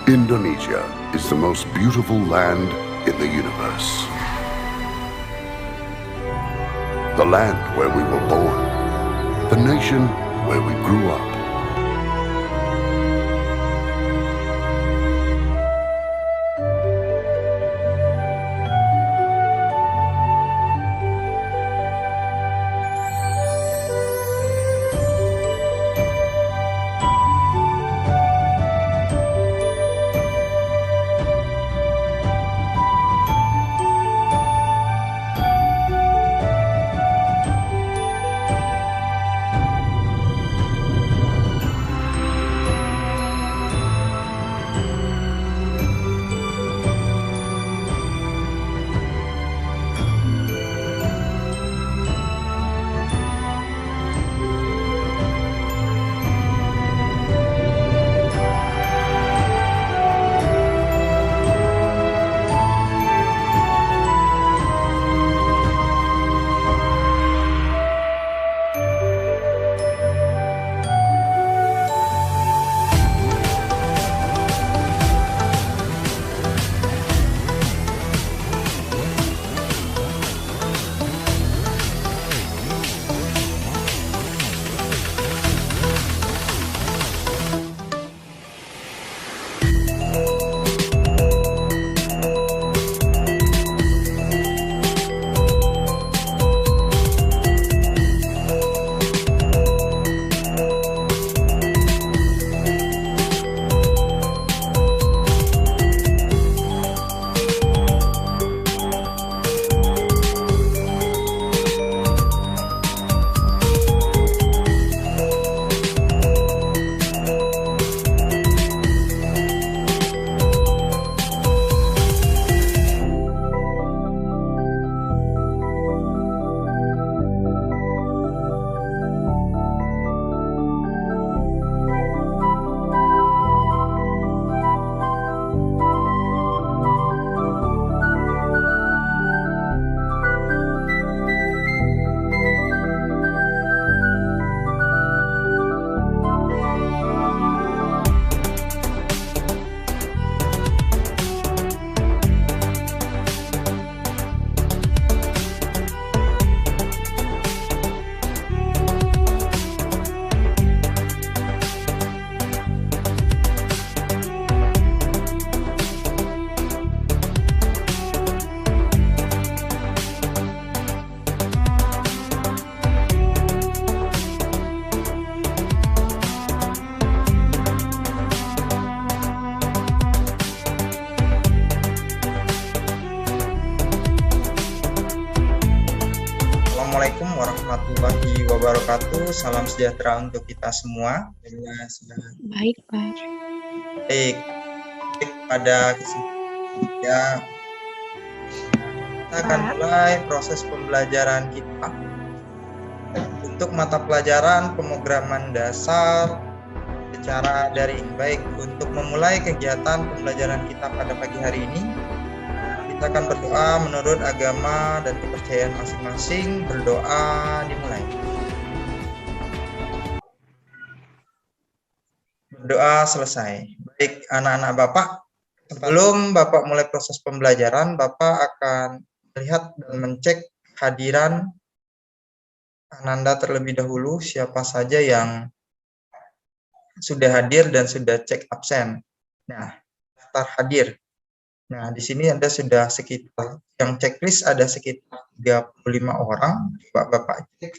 Indonesia is the most beautiful land in the universe. The land where we were born, the nation where we grew up. Assalamualaikum warahmatullahi wabarakatuh. Salam sejahtera untuk kita semua. Baik, Pak. Baik, pada kesempatan kita akan mulai proses pembelajaran kita untuk mata pelajaran pemrograman dasar secara daring. Baik, untuk memulai kegiatan pembelajaran kita pada pagi hari ini, kita akan berdoa menurut agama dan kepercayaan masing-masing. Berdoa dimulai. Berdoa selesai. Baik, anak-anak Bapak, sebelum Bapak mulai proses pembelajaran, Bapak akan melihat dan mencek hadiran Ananda terlebih dahulu, siapa saja yang sudah hadir dan sudah cek absen. Nah, daftar hadir. Nah, di sini ada sudah sekitar, yang checklist ada sekitar 35 orang. Bapak cek,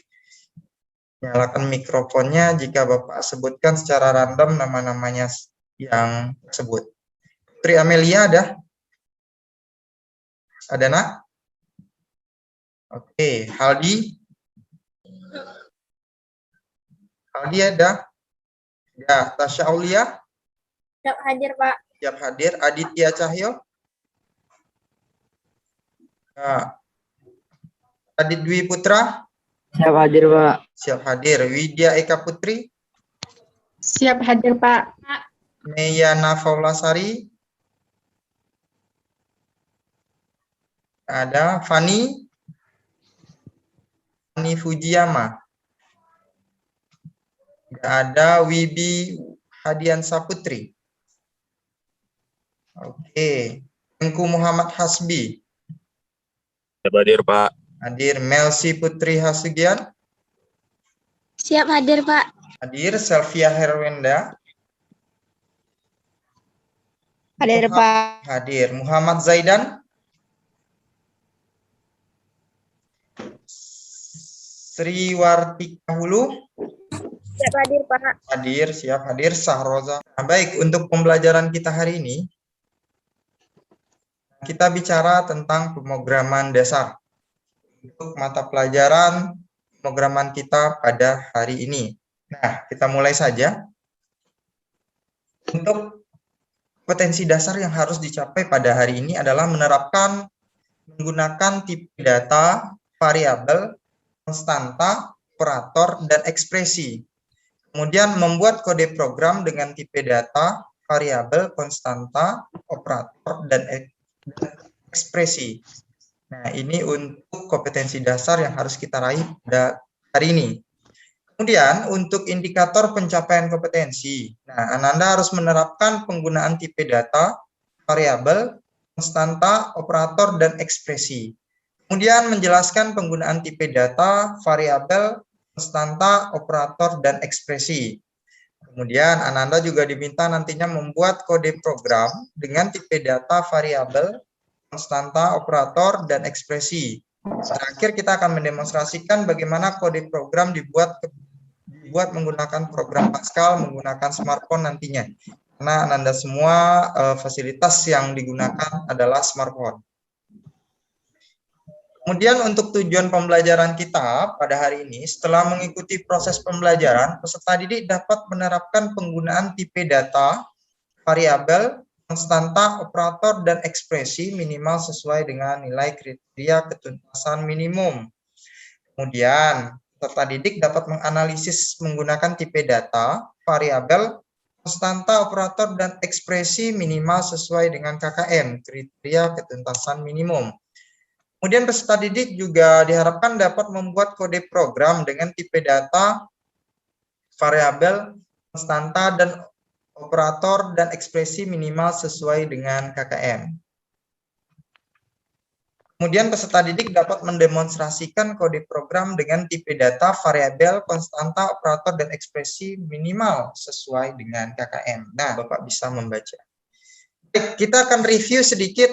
nyalakan mikrofonnya jika Bapak sebutkan secara random nama-namanya yang tersebut. Putri Amelia ada? Ada, Nak? Oke, Haldi? Haldi ada? Ya, Tasya Aulia? Siap hadir, Pak. Siap hadir. Aditya Cahyo? Ya. Adit Dwi Putra? Siap hadir, Pak. Siap hadir. Widya Eka Putri? Siap hadir, Pak. Meyana Faulasari? Ada. Fani? Fani Fujiyama? Ada. Wibi Hadian Saputri? Oke. Tengku Muhammad Hasbi. Siap hadir, Pak. Hadir. Melsi Putri Hasugian. Siap hadir, Pak. Hadir. Selvia Herwenda. Hadir, Pak. Hadir. Muhammad Zaidan. Sri Wartika Hulu. Siap hadir, Pak. Hadir, siap hadir. Sahroza. Nah, baik, untuk pembelajaran kita hari ini, kita bicara tentang pemrograman dasar. Untuk mata pelajaran pemrograman kita pada hari ini. Nah, kita mulai saja. Untuk kompetensi dasar yang harus dicapai pada hari ini adalah menerapkan menggunakan tipe data, variabel, konstanta, operator, dan ekspresi. Kemudian membuat kode program dengan tipe data, variabel, konstanta, operator, dan ekspresi. Nah, ini untuk kompetensi dasar yang harus kita raih pada hari ini. Kemudian untuk indikator pencapaian kompetensi. Nah, Ananda harus menerapkan penggunaan tipe data, variabel, konstanta, operator, dan ekspresi. Kemudian menjelaskan penggunaan tipe data, variabel, konstanta, operator, dan ekspresi. Kemudian Ananda juga diminta nantinya membuat kode program dengan tipe data, variabel, konstanta, operator, dan ekspresi. Terakhir kita akan mendemonstrasikan bagaimana kode program dibuat menggunakan program Pascal, menggunakan smartphone nantinya. Karena Ananda semua fasilitas yang digunakan adalah smartphone. Kemudian untuk tujuan pembelajaran kita pada hari ini, setelah mengikuti proses pembelajaran, peserta didik dapat menerapkan penggunaan tipe data, variabel, konstanta, operator, dan ekspresi minimal sesuai dengan nilai kriteria ketuntasan minimum. Kemudian, peserta didik dapat menganalisis menggunakan tipe data, variabel, konstanta, operator, dan ekspresi minimal sesuai dengan KKM, kriteria ketuntasan minimum. Kemudian peserta didik juga diharapkan dapat membuat kode program dengan tipe data, variabel, konstanta, dan operator, dan ekspresi minimal sesuai dengan KKM. Kemudian peserta didik dapat mendemonstrasikan kode program dengan tipe data, variabel, konstanta, operator, dan ekspresi minimal sesuai dengan KKM. Nah, Bapak bisa membaca. Baik, kita akan review sedikit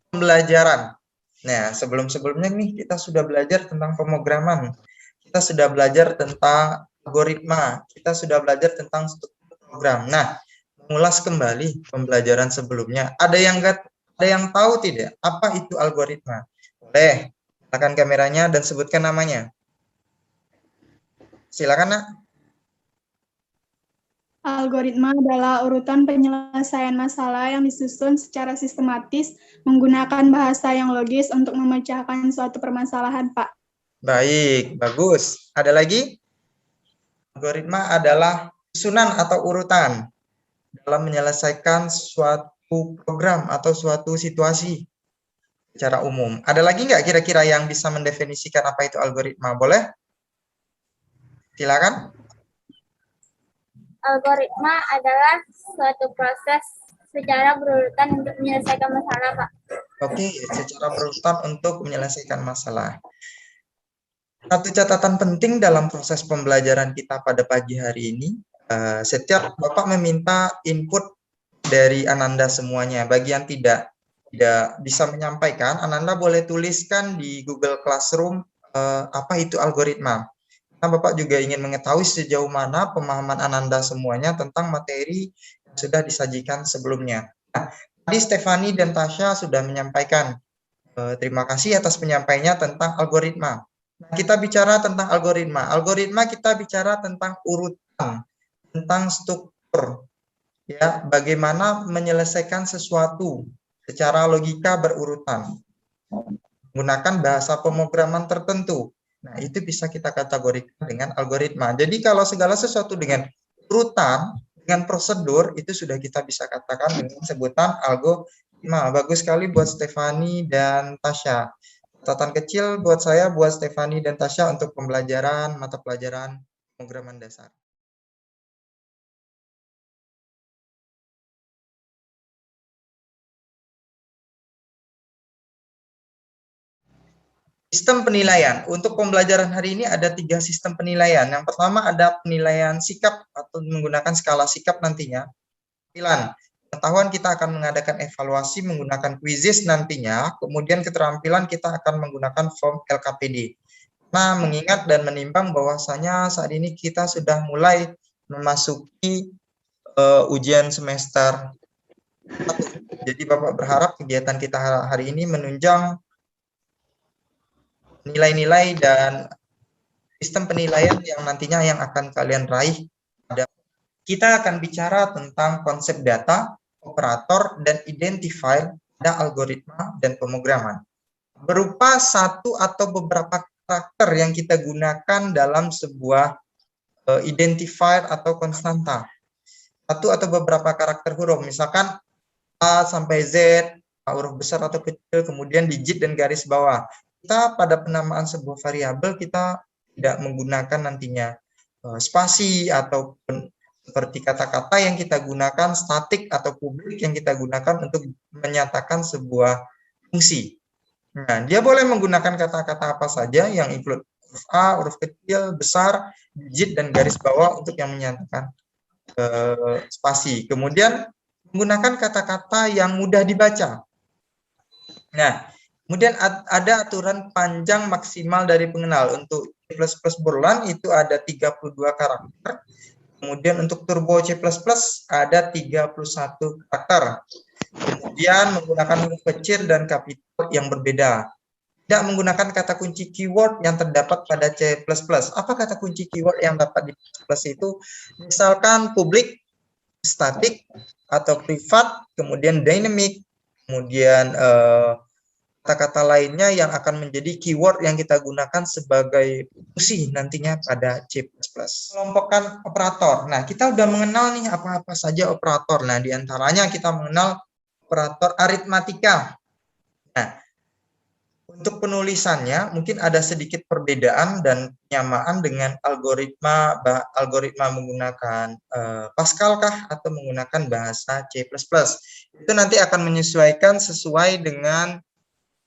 pembelajaran. Nah, sebelumnya nih kita sudah belajar tentang pemrograman. Kita sudah belajar tentang algoritma. Kita sudah belajar tentang struktur program. Nah, mengulas kembali pembelajaran sebelumnya. Ada yang tahu tidak apa itu algoritma? Boleh, silakan kameranya dan sebutkan namanya. Silakan, Nak. Algoritma adalah urutan penyelesaian masalah yang disusun secara sistematis menggunakan bahasa yang logis untuk memecahkan suatu permasalahan, Pak. Baik, bagus. Ada lagi? Algoritma adalah susunan atau urutan dalam menyelesaikan suatu program atau suatu situasi secara umum. Ada lagi nggak kira-kira yang bisa mendefinisikan apa itu algoritma? Boleh? Silakan. Algoritma adalah suatu proses secara berurutan untuk menyelesaikan masalah, Pak. Oke, secara berurutan untuk menyelesaikan masalah. Satu catatan penting dalam proses pembelajaran kita pada pagi hari ini, setiap Bapak meminta input dari Ananda semuanya. Bagi yang tidak bisa menyampaikan, Ananda boleh tuliskan di Google Classroom apa itu algoritma. Karena Bapak juga ingin mengetahui sejauh mana pemahaman Ananda semuanya tentang materi yang sudah disajikan sebelumnya. Nah, tadi Stefani dan Tasya sudah menyampaikan. Terima kasih atas penyampaiannya tentang algoritma. Nah, kita bicara tentang algoritma. Algoritma kita bicara tentang urutan, tentang struktur. Ya, bagaimana menyelesaikan sesuatu secara logika berurutan. Menggunakan bahasa pemrograman tertentu. Nah, itu bisa kita kategorikan dengan algoritma. Jadi kalau segala sesuatu dengan urutan, dengan prosedur, itu sudah kita bisa katakan dengan sebutan algoritma. Bagus sekali buat Stefani dan Tasya. Catatan kecil buat saya, buat Stefani dan Tasya untuk pembelajaran mata pelajaran pemrograman dasar. Sistem penilaian. Untuk pembelajaran hari ini ada 3 sistem penilaian. Yang pertama ada penilaian sikap atau menggunakan skala sikap nantinya. Pengetahuan kita akan mengadakan evaluasi menggunakan quizzes nantinya. Kemudian keterampilan kita akan menggunakan form LKPD. Nah, mengingat dan menimbang bahwasanya saat ini kita sudah mulai memasuki ujian semester 1. Jadi Bapak berharap kegiatan kita hari ini menunjang nilai-nilai dan sistem penilaian yang nantinya yang akan kalian raih. Kita akan bicara tentang konsep data, operator, dan identifier pada algoritma dan pemrograman. Berupa satu atau beberapa karakter yang kita gunakan dalam sebuah identifier atau konstanta. Satu atau beberapa karakter huruf, misalkan A sampai Z, huruf besar atau kecil, kemudian digit dan garis bawah. Kita pada penamaan sebuah variabel kita tidak menggunakan nantinya spasi ataupun seperti kata-kata yang kita gunakan statik atau publik yang kita gunakan untuk menyatakan sebuah fungsi. Nah, dia boleh menggunakan kata-kata apa saja yang include huruf A, huruf kecil, besar, digit, dan garis bawah untuk yang menyatakan spasi. Kemudian menggunakan kata-kata yang mudah dibaca. Nah, kemudian ada aturan panjang maksimal dari pengenal. Untuk C++ Borland itu ada 32 karakter. Kemudian untuk Turbo C++ ada 31 karakter. Kemudian menggunakan huruf kecil dan kapital yang berbeda. Tidak menggunakan kata kunci keyword yang terdapat pada C++. Apa kata kunci keyword yang dapat di C++ itu? Misalkan publik, statik, atau privat, kemudian dynamic, kemudian kata-kata lainnya yang akan menjadi keyword yang kita gunakan sebagai fungsi nantinya pada C++. Kelompokkan operator. Nah, kita udah mengenal nih apa-apa saja operator. Nah, diantaranya kita mengenal operator aritmatika. Nah, untuk penulisannya mungkin ada sedikit perbedaan dan penyamaan dengan algoritma menggunakan Pascal kah atau menggunakan bahasa C++. Itu nanti akan menyesuaikan sesuai dengan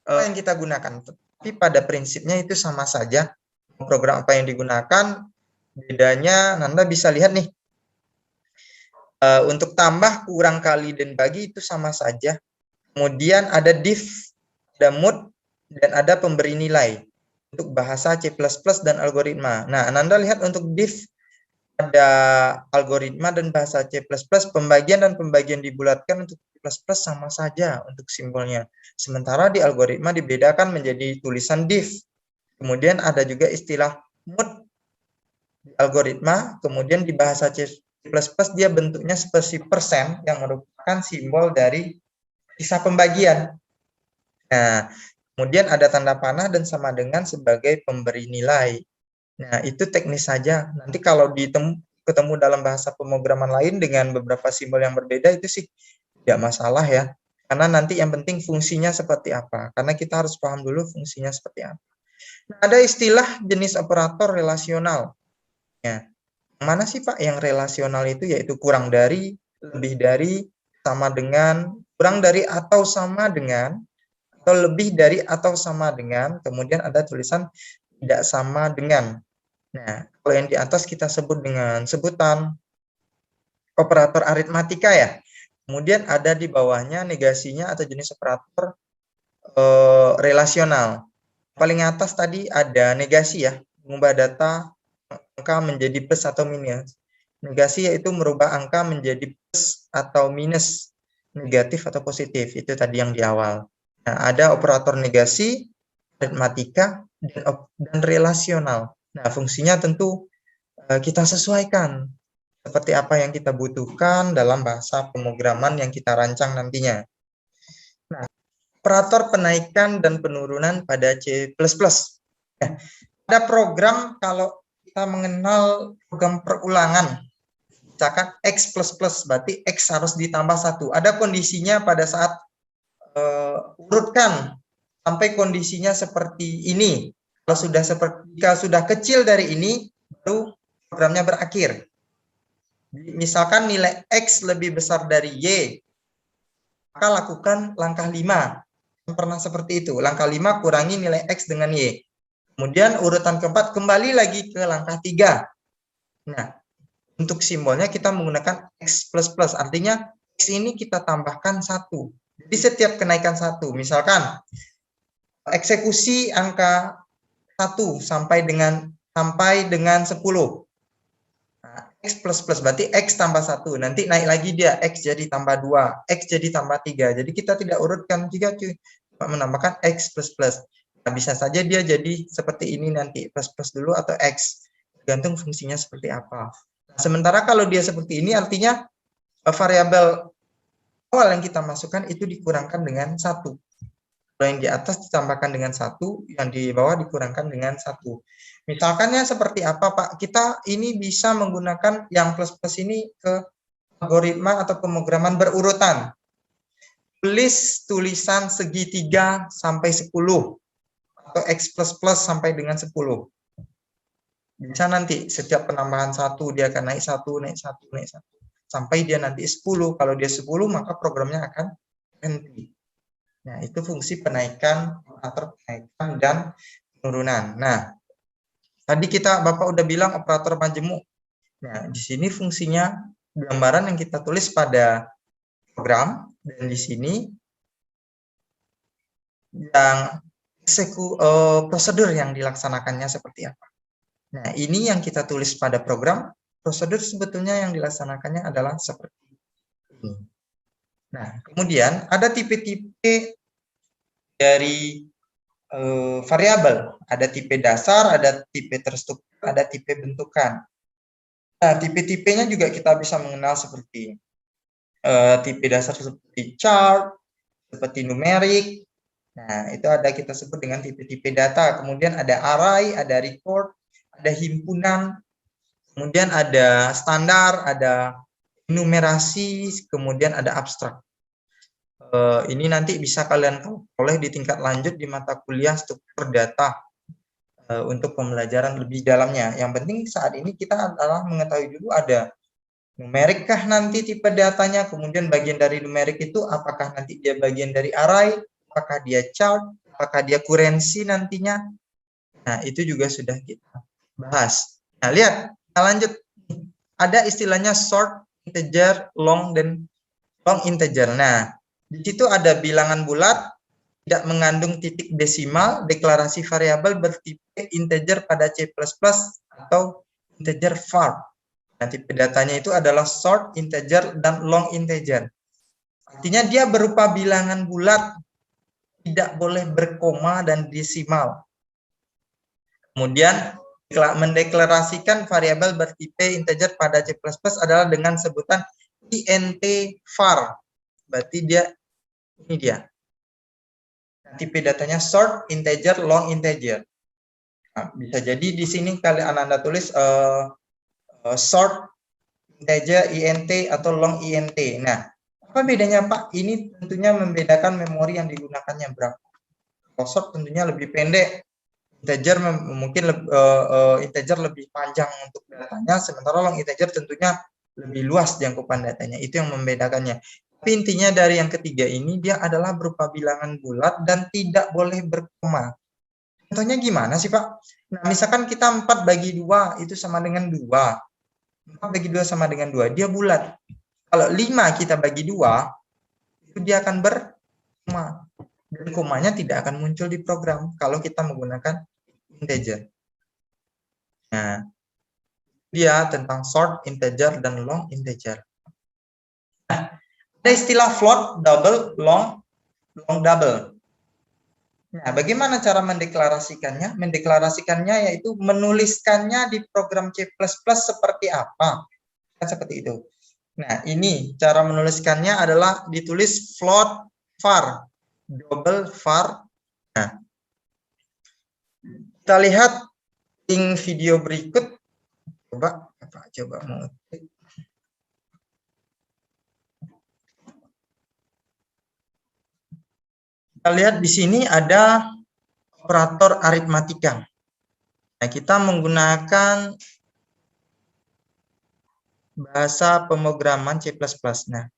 yang kita gunakan, tapi pada prinsipnya itu sama saja. Program apa yang digunakan, bedanya Anda bisa lihat nih. Untuk tambah, kurang, kali, dan bagi itu sama saja. Kemudian ada diff, ada mode, dan ada pemberi nilai untuk bahasa C++ dan algoritma. Nah, Anda lihat untuk diff ada algoritma dan bahasa C++, pembagian dan pembagian dibulatkan untuk C++ sama saja untuk simbolnya. Sementara di algoritma dibedakan menjadi tulisan diff. Kemudian ada juga istilah mode di algoritma, kemudian di bahasa C++ dia bentuknya seperti persen yang merupakan simbol dari sisa pembagian. Nah, kemudian ada tanda panah dan sama dengan sebagai pemberi nilai. Nah, itu teknis saja. Nanti kalau ketemu dalam bahasa pemrograman lain dengan beberapa simbol yang berbeda, itu sih tidak masalah ya. Karena nanti yang penting fungsinya seperti apa. Karena kita harus paham dulu fungsinya seperti apa. Nah, ada istilah jenis operator relasional. Ya. Mana sih Pak yang relasional itu? Yaitu kurang dari, lebih dari, sama dengan, kurang dari atau sama dengan, atau lebih dari atau sama dengan, kemudian ada tulisan tidak sama dengan. Nah, kalau yang di atas kita sebut dengan sebutan operator aritmatika ya. Kemudian ada di bawahnya negasinya atau jenis operator relasional. Paling atas tadi ada negasi ya, mengubah data angka menjadi plus atau minus. Negasi yaitu merubah angka menjadi plus atau minus, negatif atau positif. Itu tadi yang di awal. Nah, ada operator negasi, aritmatika, dan relasional. Nah, fungsinya tentu kita sesuaikan seperti apa yang kita butuhkan dalam bahasa pemrograman yang kita rancang nantinya. Nah, operator penaikan dan penurunan pada C++. Nah, ada program kalau kita mengenal program perulangan, misalkan X++, berarti X harus ditambah 1. Ada kondisinya pada saat urutkan sampai kondisinya seperti ini. Kalau sudah kecil dari ini, baru programnya berakhir. Misalkan nilai X lebih besar dari Y, maka lakukan langkah 5. pernah seperti itu. Langkah 5 kurangi nilai X dengan Y. Kemudian urutan keempat kembali lagi ke langkah 3. Nah, untuk simbolnya kita menggunakan X++. Artinya X ini kita tambahkan 1. Jadi setiap kenaikan 1. Misalkan eksekusi angka 1 sampai dengan 10. Nah, X++ berarti X tambah 1. Nanti naik lagi dia. X jadi tambah 2. X jadi tambah 3. Jadi kita tidak urutkan 3, cuy. Menambahkan X++. Nah, bisa saja dia jadi seperti ini nanti. Plus dulu atau X. Tergantung fungsinya seperti apa. Nah, sementara kalau dia seperti ini artinya variabel awal yang kita masukkan itu dikurangkan dengan 1. Kalau yang di atas ditambahkan dengan 1, yang di bawah dikurangkan dengan 1. Misalkannya seperti apa, Pak? Kita ini bisa menggunakan yang plus-plus ini ke algoritma atau pemrograman berurutan. Tulis tulisan segitiga sampai 10. Atau X++ sampai dengan 10. Bisa nanti setiap penambahan 1 dia akan naik 1, naik 1, naik 1. Sampai dia nanti 10. Kalau dia 10 maka programnya akan berhenti. Nah, itu fungsi penaikan atau penaikan dan penurunan. Nah, tadi Bapak udah bilang operator majemuk. Nah, di sini fungsinya gambaran yang kita tulis pada program, dan di sini yang prosedur yang dilaksanakannya seperti apa. Nah, ini yang kita tulis pada program, prosedur sebetulnya yang dilaksanakannya adalah seperti ini. Nah, kemudian ada tipe-tipe dari variabel. Ada tipe dasar, ada tipe terstruktur, ada tipe bentukan. Nah, tipe-tipenya juga kita bisa mengenal seperti tipe dasar seperti chart, seperti numerik. Nah, itu ada kita sebut dengan tipe-tipe data. Kemudian ada array, ada record, ada himpunan, kemudian ada standar, ada enumerasi, kemudian ada abstrak. Ini nanti bisa kalian peroleh di tingkat lanjut di mata kuliah struktur data untuk pembelajaran lebih dalamnya. Yang penting saat ini kita adalah mengetahui dulu ada numerik kah nanti tipe datanya, kemudian bagian dari numerik itu apakah nanti dia bagian dari array, apakah dia chart, apakah dia kurensi nantinya. Nah, itu juga sudah kita bahas. Nah, lihat, kita lanjut. Ada istilahnya short integer, long, dan long integer. Nah, di situ ada bilangan bulat, tidak mengandung titik desimal, deklarasi variabel bertipe integer pada C++ atau integer var. Nah, tipe datanya itu adalah short integer dan long integer. Artinya dia berupa bilangan bulat, tidak boleh berkoma dan desimal. Kemudian mendeklarasikan variabel bertipe integer pada C++ adalah dengan sebutan int var. Berarti dia ini dia. Nah, tipe datanya short integer, long integer. Nah, bisa jadi di sini kalian Anda tulis short integer int atau long int. Nah, apa bedanya Pak? Ini tentunya membedakan memori yang digunakannya berapa. Kalau short tentunya lebih pendek, integer mungkin integer lebih panjang untuk datanya, sementara long integer tentunya lebih luas jangkauan datanya. Itu yang membedakannya. Tapi intinya dari yang ketiga ini dia adalah berupa bilangan bulat dan tidak boleh berkoma. Contohnya gimana sih Pak? Nah, misalkan kita 4 bagi 2 itu sama dengan 2. 4 bagi 2 sama dengan 2, dia bulat. Kalau 5 kita bagi 2, itu dia akan berkoma. Dan komanya tidak akan muncul di program kalau kita menggunakan integer. Nah, dia tentang short integer dan long integer. Nah, ada istilah float, double, long double. Nah, bagaimana cara mendeklarasikannya? Mendeklarasikannya yaitu menuliskannya di program C++ seperti apa? Kan seperti itu. Nah, ini cara menuliskannya adalah ditulis float var, double var. Nah, kita lihat link video berikut. Coba mau. Kita lihat di sini ada operator aritmatika. Nah, kita menggunakan bahasa pemrograman C++. Nah,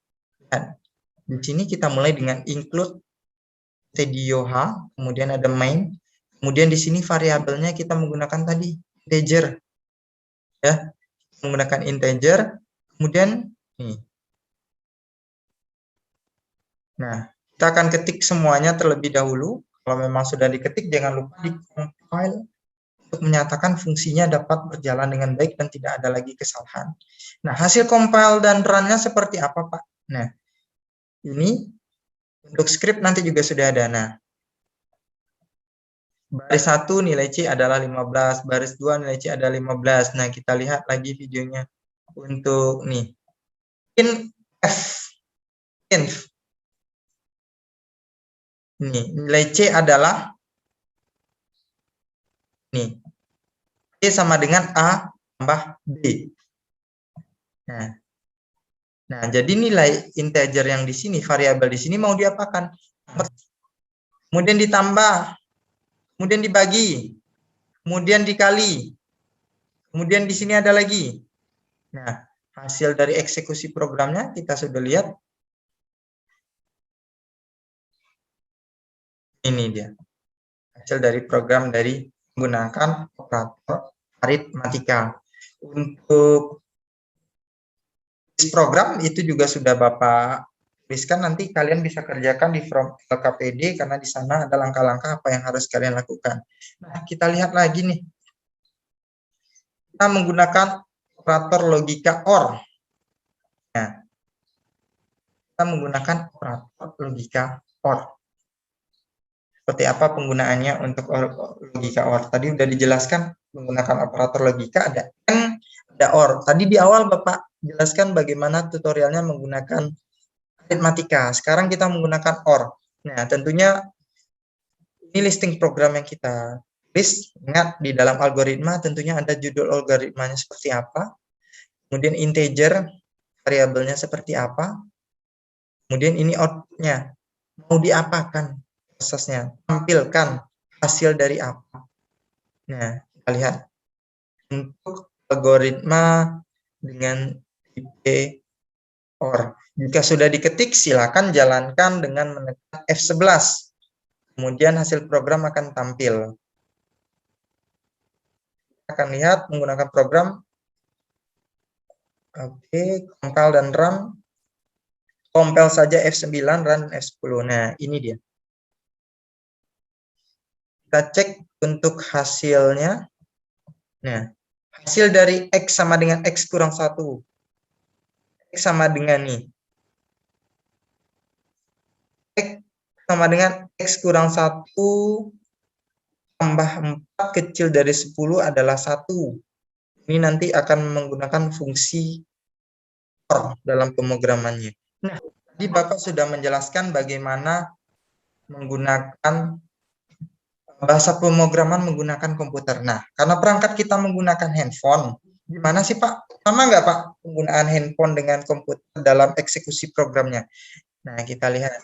di sini kita mulai dengan include stdio H, kemudian ada main, kemudian di sini variabelnya kita menggunakan tadi integer, ya, menggunakan integer, kemudian nih. Nah, kita akan ketik semuanya terlebih dahulu. Kalau memang sudah diketik, jangan lupa di compile untuk menyatakan fungsinya dapat berjalan dengan baik dan tidak ada lagi kesalahan. Nah, hasil compile dan run-nya seperti apa, Pak? Nah, ini untuk script nanti juga sudah ada. Nah, baris 1 nilai C adalah 15, baris 2 nilai C ada 15. Nah, kita lihat lagi videonya. Untuk nih, inf. Nih, nilai C adalah nih, C sama dengan A tambah B. Nah, jadi nilai integer yang di sini, variabel di sini mau diapakan? Kemudian ditambah, kemudian dibagi, kemudian dikali, kemudian di sini ada lagi. Nah, hasil dari eksekusi programnya kita sudah lihat. Ini dia, hasil dari program dari menggunakan operator aritmatika. Untuk program itu juga sudah Bapak tuliskan, nanti kalian bisa kerjakan di from LKPD karena di sana ada langkah-langkah apa yang harus kalian lakukan. Nah, kita lihat lagi nih. Kita menggunakan operator logika OR. Nah, kita menggunakan operator logika OR. Seperti apa penggunaannya untuk logika OR? Tadi sudah dijelaskan menggunakan operator logika, ada AND, ada OR. Tadi di awal Bapak jelaskan bagaimana tutorialnya menggunakan aritmatika. Sekarang kita menggunakan OR. Nah, tentunya ini listing program yang kita list. Ingat, di dalam algoritma tentunya ada judul algoritmanya seperti apa. Kemudian integer, variabelnya seperti apa. Kemudian ini outputnya. Mau diapakan prosesnya. Tampilkan hasil dari apa. Nah, kita lihat. Untuk algoritma dengan tipe OR. Jika sudah diketik, silakan jalankan dengan menekan F11. Kemudian hasil program akan tampil. Kita akan lihat menggunakan program. Oke, compile dan run. Compile saja F9, run F10. Nah, ini dia. Kita cek untuk hasilnya. Nah, hasil dari X sama dengan X kurang 1. X sama dengan nih. X sama dengan X kurang 1 tambah 4 kecil dari 10 adalah 1. Ini nanti akan menggunakan fungsi OR dalam pemrogramannya. Nah, tadi Bapak sudah menjelaskan bagaimana menggunakan bahasa pemrograman menggunakan komputer. Nah, karena perangkat kita menggunakan handphone, gimana sih Pak? Sama nggak Pak penggunaan handphone dengan komputer dalam eksekusi programnya? Nah, kita lihat.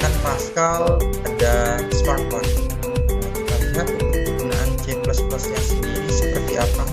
penggunaan Pascal pada smartphone. Nah, kita lihat untuk penggunaan C++-nya sendiri seperti apa.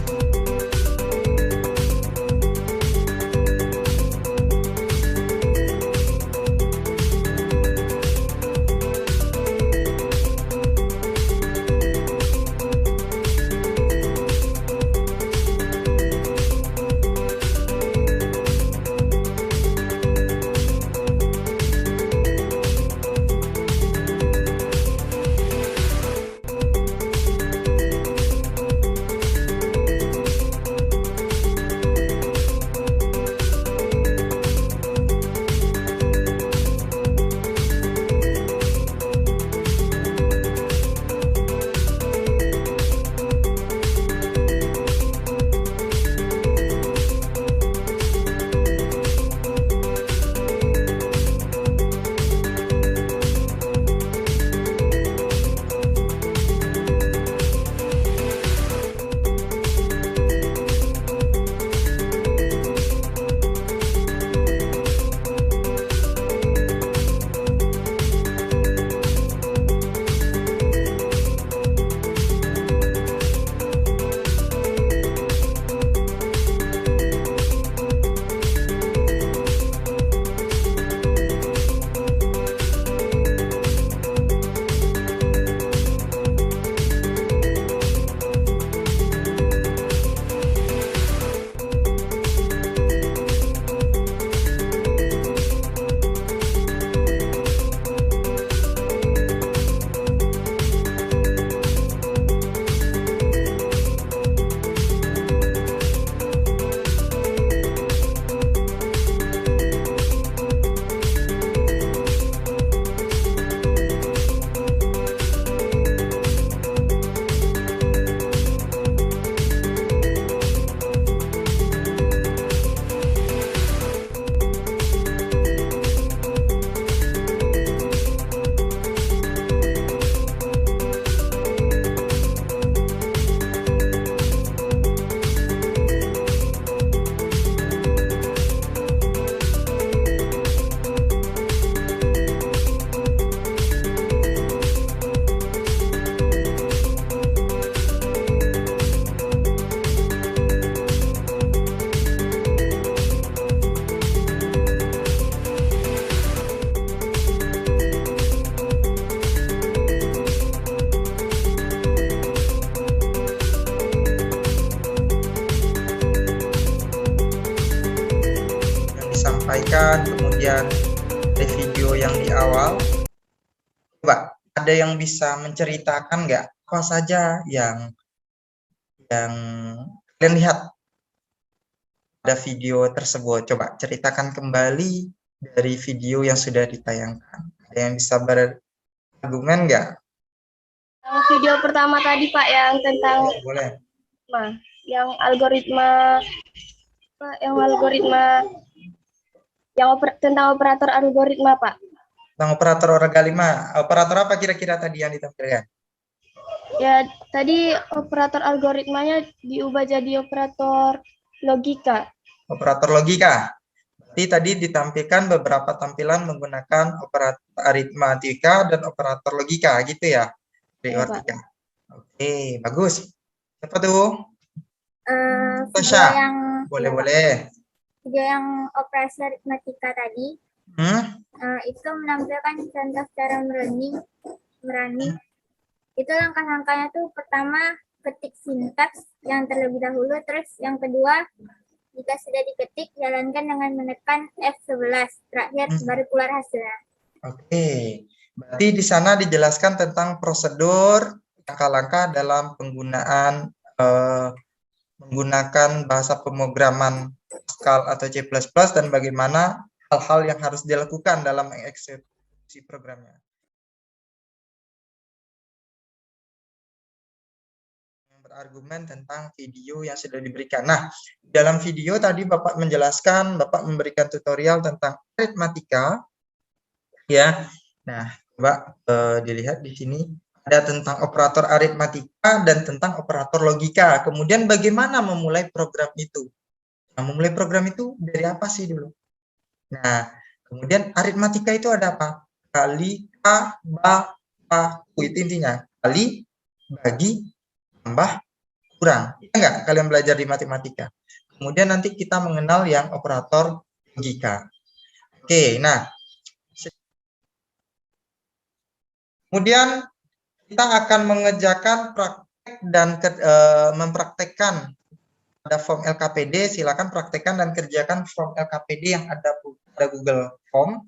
Sampaikan, kemudian ada video yang di awal. Coba ada yang bisa menceritakan nggak apa saja yang kalian lihat pada video tersebut? Coba ceritakan kembali dari video yang sudah ditayangkan. Ada yang bisa berargumen nggak? Video pertama tadi Pak yang tentang Boleh. yang algoritma tentang operator algoritma Pak. Tentang operator algoritma. Operator apa kira-kira tadi yang ditampilkan? Ya tadi operator algoritmanya diubah jadi operator logika. Operator logika. Berarti tadi ditampilkan beberapa tampilan menggunakan operator aritmatika dan operator logika gitu ya. Aritmatika. Oke, bagus. Siapa tuh? Tasha. Boleh. Video yang operasi aritmatika tadi itu menampilkan contoh cara merunning. Itu langkah-langkahnya tuh pertama ketik sintaks yang terlebih dahulu, terus yang kedua jika sudah diketik jalankan dengan menekan F11, terakhir baru keluar hasilnya. Oke, berarti di sana dijelaskan tentang prosedur langkah-langkah dalam penggunaan menggunakan bahasa pemrograman Pascal atau C++ dan bagaimana hal-hal yang harus dilakukan dalam mengeksekusi programnya. Berargumen tentang video yang sudah diberikan. Nah, dalam video tadi Bapak menjelaskan, Bapak memberikan tutorial tentang aritmatika, ya. Nah, coba dilihat di sini ada tentang operator aritmatika dan tentang operator logika. Kemudian bagaimana memulai program itu? Nah, memulai program itu dari apa sih dulu? Nah, kemudian aritmatika itu ada apa? kali, K, ba, pa, ku. Itu intinya. Kali, bagi, tambah, kurang. Iya nggak kalian belajar di matematika? Kemudian nanti kita mengenal yang operator logika. Oke, nah. Kemudian kita akan mengerjakan praktek dan mempraktekkan pada form LKPD. Silakan praktekkan dan kerjakan form LKPD yang ada pada Google Form.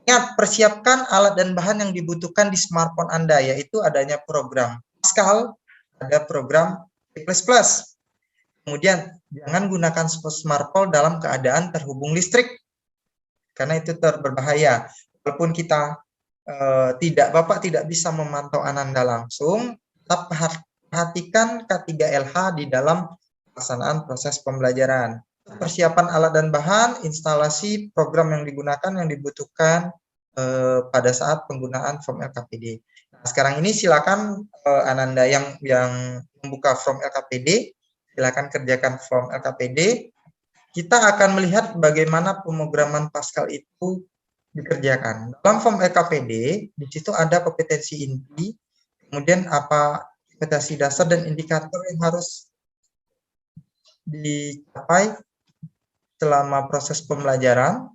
Ingat, persiapkan alat dan bahan yang dibutuhkan di smartphone Anda, yaitu adanya program Pascal, ada program C++. Kemudian, jangan gunakan smartphone dalam keadaan terhubung listrik, karena itu berbahaya. Walaupun kita Bapak tidak bisa memantau Ananda langsung, tetap perhatikan K3LH di dalam pelaksanaan proses pembelajaran. Persiapan alat dan bahan, instalasi program yang digunakan yang dibutuhkan pada saat penggunaan form LKPD. Nah, sekarang ini silakan Ananda yang membuka form LKPD, silakan kerjakan form LKPD. Kita akan melihat bagaimana pemrograman Pascal itu dikerjakan. Dalam form LKPD, di situ ada kompetensi inti, kemudian apa kompetensi dasar dan indikator yang harus dicapai selama proses pembelajaran.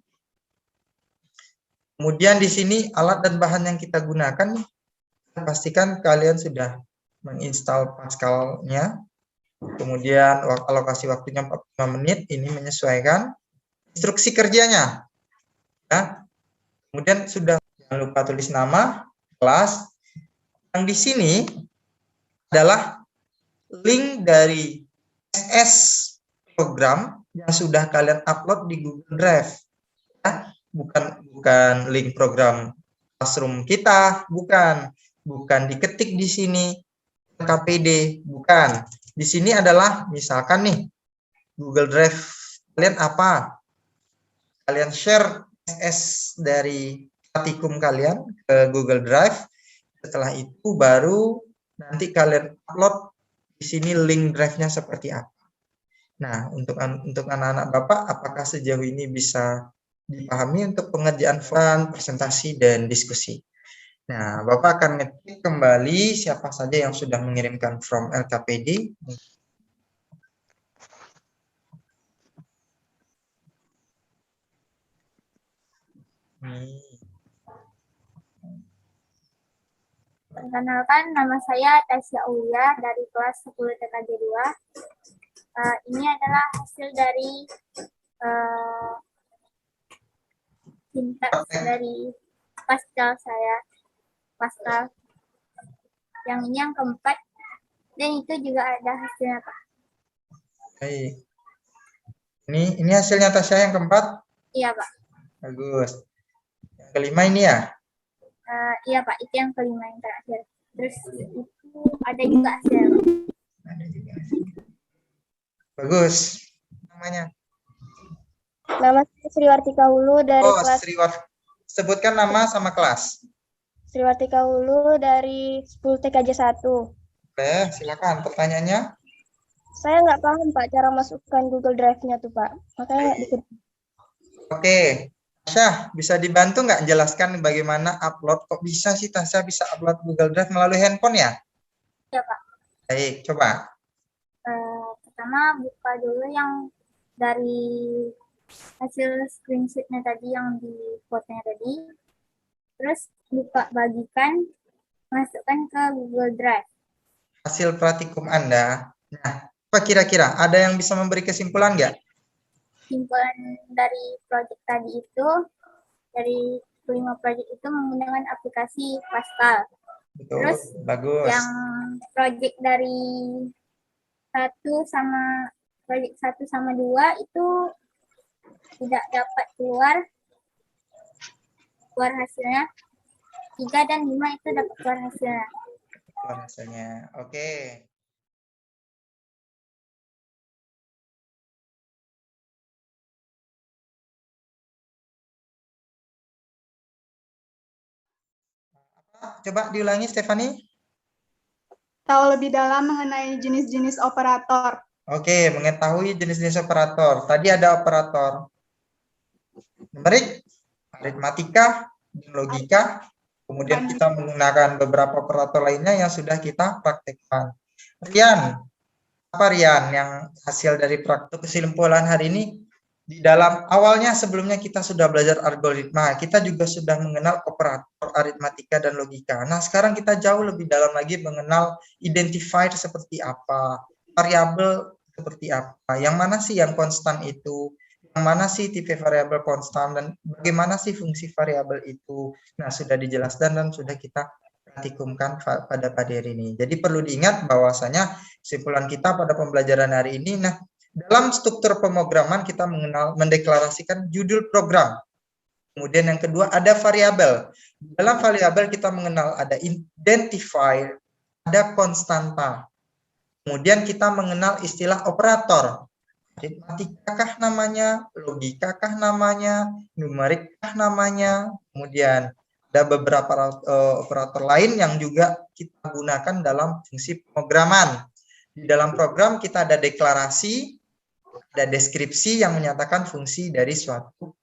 Kemudian di sini alat dan bahan yang kita gunakan, pastikan kalian sudah menginstal Pascal-nya. Kemudian alokasi waktunya 45 menit, ini menyesuaikan instruksi kerjanya. Ya. Kemudian sudah, jangan lupa tulis nama, kelas. Yang di sini adalah link dari SS program yang sudah kalian upload di Google Drive. Ya, bukan link program Classroom kita, bukan diketik di sini KPD, bukan. Di sini adalah misalkan nih Google Drive kalian apa? Kalian share SS dari Pratikum kalian ke Google Drive. Setelah itu baru nanti kalian upload di sini link drive-nya seperti apa. Nah, untuk anak-anak Bapak, apakah sejauh ini bisa dipahami untuk pengerjaan form, presentasi, dan diskusi? Nah, Bapak akan ngetik kembali siapa saja yang sudah mengirimkan form LKPD. Perkenalkan, nama saya Tasya Aulia dari kelas 10 TKJ 2. Ini adalah hasil dari sintaks dari Pascal saya. Pascal. Yang ini yang keempat. Dan itu juga ada hasilnya, Pak. Baik. Ini hasilnya Tasya yang keempat? Iya, Pak. Bagus. Yang kelima ini ya? Iya, Pak. Itu yang kelima yang terakhir. Terus itu ada juga hasil. Ada juga. Bagus. Namanya? Nama saya Sriwartika Hulu dari kelas Sebutkan nama sama kelas. Sriwartika Hulu dari 10 TKJ 1. Oke, silakan. Pertanyaannya? Saya nggak paham, Pak, cara masukkan Google Drive-nya tuh, Pak. Makanya nggak diketik. Oke. Tasya, bisa dibantu nggak jelaskan bagaimana upload? Kok bisa sih Tasya bisa upload Google Drive melalui handphone ya? Iya, Pak. Baik, coba. Pertama, buka dulu yang dari hasil screenshot-nya tadi yang di fotonya tadi. Terus buka bagikan, masukkan ke Google Drive. Hasil praktikum Anda. Nah, apa kira-kira? Ada yang bisa memberi kesimpulan nggak? Kesimpulan dari proyek tadi itu, dari kelima proyek itu menggunakan aplikasi Pascal. Betul, Terus bagus. yang proyek dari proyek 1 sama 2 itu tidak dapat keluar hasilnya. 3 dan 5 itu dapat keluar hasilnya. Keluar hasilnya. Oke. Coba diulangi, Stefani. Tahu lebih dalam mengenai jenis-jenis operator. Oke, mengetahui jenis-jenis operator. Tadi ada operator numerik, aritmatika, dan logika. Kemudian kita menggunakan beberapa operator lainnya yang sudah kita praktekkan. Rian, apa Rian yang hasil dari praktek kesimpulan hari ini? Di dalam awalnya sebelumnya kita sudah belajar algoritma, kita juga sudah mengenal operator aritmatika dan logika. Nah, sekarang kita jauh lebih dalam lagi mengenal identifier seperti apa, variabel seperti apa, yang mana sih yang konstan itu, yang mana sih tipe variabel konstan, dan bagaimana sih fungsi variabel itu. Nah, sudah dijelaskan dan sudah kita praktikumkan pada hari ini. Jadi perlu diingat bahwasanya kesimpulan kita pada pembelajaran hari ini, nah, dalam struktur pemrograman kita mendeklarasikan judul program. Kemudian yang kedua ada variabel. Dalam variabel kita mengenal ada identifier, ada konstanta. Kemudian kita mengenal istilah operator. Aritmatikakah namanya, logikakah namanya, numerikkah namanya. Kemudian ada beberapa operator lain yang juga kita gunakan dalam fungsi pemrograman. Di dalam program kita ada deklarasi, ada deskripsi yang menyatakan fungsi dari suatu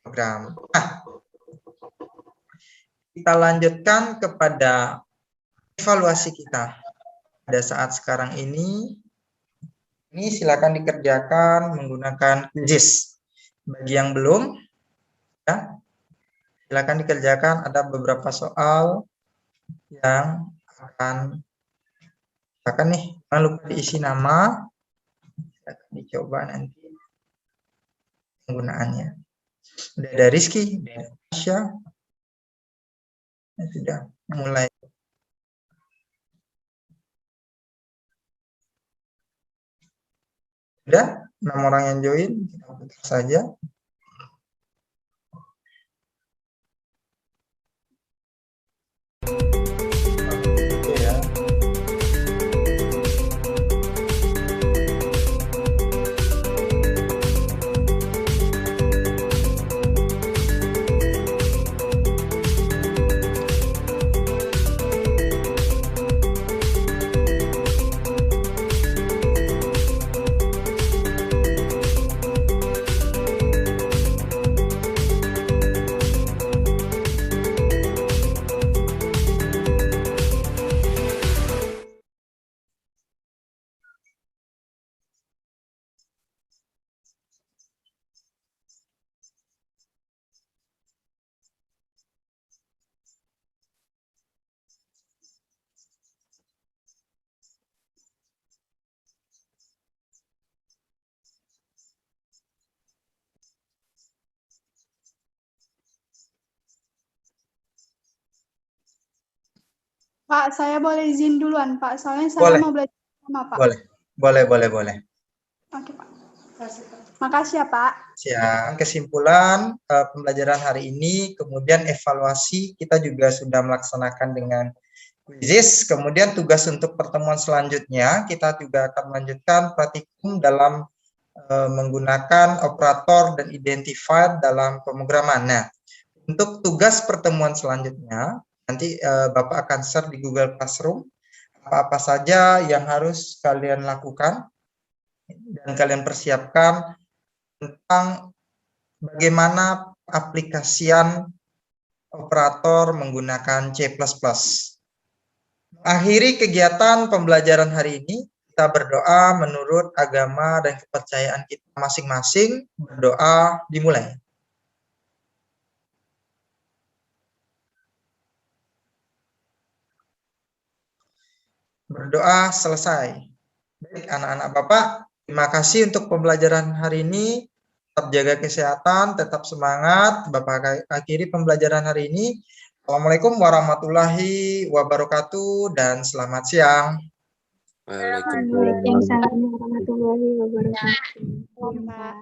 program. Nah, kita lanjutkan kepada evaluasi kita pada saat sekarang ini. Ini silakan dikerjakan menggunakan quiz. Bagi yang belum, ya, silakan dikerjakan. Ada beberapa soal yang akan nih, jangan lupa diisi nama. Dicoba nanti penggunaannya. Udah ada Rizky, udah ada Tasya, sudah mulai. Sudah 6 orang yang join, kita putar saja. Pak, saya boleh izin duluan, Pak. Soalnya saya Boleh. mau belajar sama Pak. Boleh. Oke, Pak. Makasih ya, Pak. Siang, kesimpulan pembelajaran hari ini, kemudian evaluasi kita juga sudah melaksanakan dengan quizzes, kemudian tugas untuk pertemuan selanjutnya kita juga akan melanjutkan praktikum dalam menggunakan operator dan identifier dalam pemrograman. Nah, untuk tugas pertemuan selanjutnya nanti Bapak akan share di Google Classroom apa-apa saja yang harus kalian lakukan dan kalian persiapkan tentang bagaimana aplikasian operator menggunakan C++. Akhiri kegiatan pembelajaran hari ini, kita berdoa menurut agama dan kepercayaan kita masing-masing. Berdoa dimulai. Berdoa selesai. Baik, anak-anak Bapak, terima kasih untuk pembelajaran hari ini. Tetap jaga kesehatan, tetap semangat. Bapak akhiri pembelajaran hari ini. Assalamualaikum warahmatullahi wabarakatuh dan selamat siang. Waalaikumsalam warahmatullahi wabarakatuh. Pak.